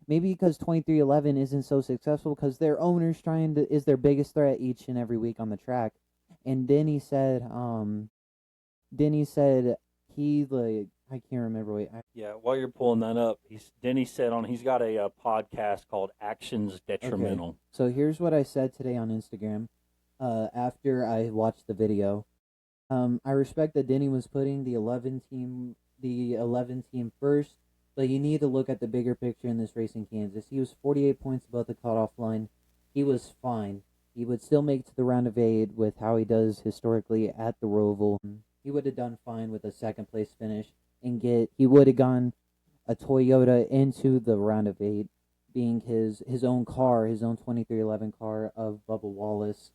maybe because 2311 isn't so successful because their owner's is their biggest threat each and every week on the track. And Denny said he like I can't remember. Wait, Yeah, while you're pulling that up, Denny said he's got a podcast called Actions okay. Detrimental. So here's what I said today on Instagram. After I watched the video, I respect that Denny was putting the 11 team first, but you need to look at the bigger picture in this race in Kansas. He was 48 points above the cutoff line. He was fine. He would still make it to the round of eight with how he does historically at the Roval. He would have done fine with a second place finish and he would have gone a Toyota into the round of eight, being his own car, his own 2311 car of Bubba Wallace,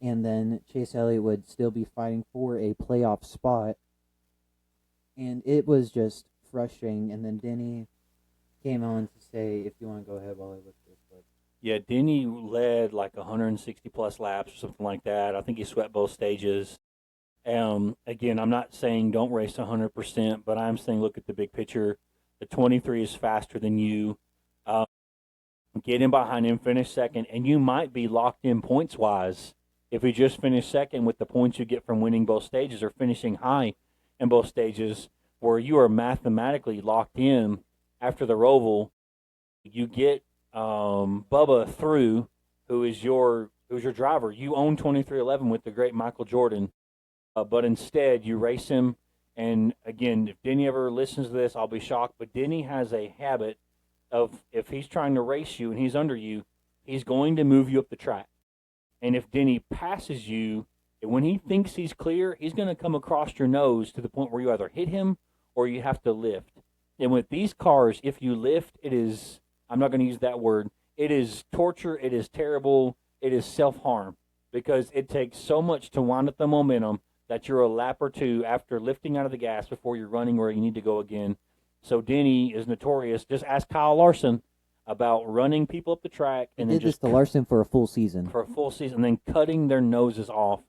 and then Chase Elliott would still be fighting for a playoff spot. And it was just frustrating. And then Denny came on to say, if you want to go ahead while I look this up. Yeah, Denny led like 160 plus laps or something like that. I think he swept both stages. Again, I'm not saying don't race 100%, but I'm saying look at the big picture. The 23 is faster than you. Um, get in behind him, finish second, and you might be locked in points wise if you just finish second with the points you get from winning both stages or finishing high in both stages, where you are mathematically locked in after the Roval. You get Bubba through, who's your driver. You own 2311 with the great Michael Jordan, but instead you race him. And again, if Denny ever listens to this, I'll be shocked. But Denny has a habit of, if he's trying to race you and he's under you, he's going to move you up the track. And if Denny passes you, when he thinks he's clear, he's going to come across your nose to the point where you either hit him or you have to lift. And with these cars, if you lift, it is, I'm not going to use that word, it is torture, it is terrible, it is self-harm, because it takes so much to wind up the momentum that you're a lap or two after lifting out of the gas before you're running where you need to go again. So Denny is notorious. Just ask Kyle Larson about running people up the track He and then did this just to Larson for a full season. and then cutting their noses off.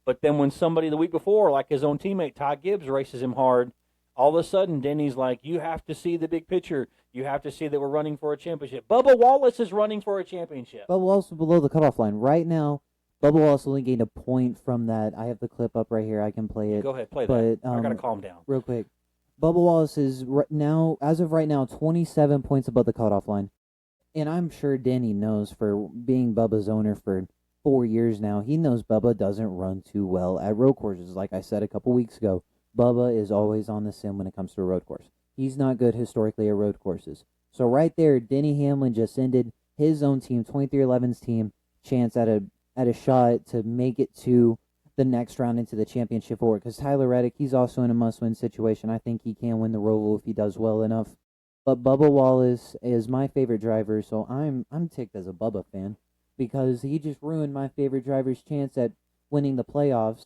But then when somebody the week before, like his own teammate Ty Gibbs, races him hard, all of a sudden Denny's like, you have to see the big picture. You have to see that we're running for a championship. Bubba Wallace is running for a championship. Bubba Wallace below the cutoff line. Right now, Bubba Wallace only gained a point from that. I have the clip up right here. I can play it. Go ahead, play that. I got to calm down. Real quick. Bubba Wallace is now, as of right now, 27 points above the cutoff line. And I'm sure Denny knows, for being Bubba's owner for 4 years now, he knows Bubba doesn't run too well at road courses. Like I said a couple weeks ago, Bubba is always on the sim when it comes to a road course. He's not good historically at road courses. So right there, Denny Hamlin just ended his own team, 2311's team, chance at a shot to make it to the next round into the championship award. Because Tyler Reddick, he's also in a must-win situation. I think he can win the Roval if he does well enough. But Bubba Wallace is my favorite driver, so I'm ticked as a Bubba fan because he just ruined my favorite driver's chance at winning the playoffs.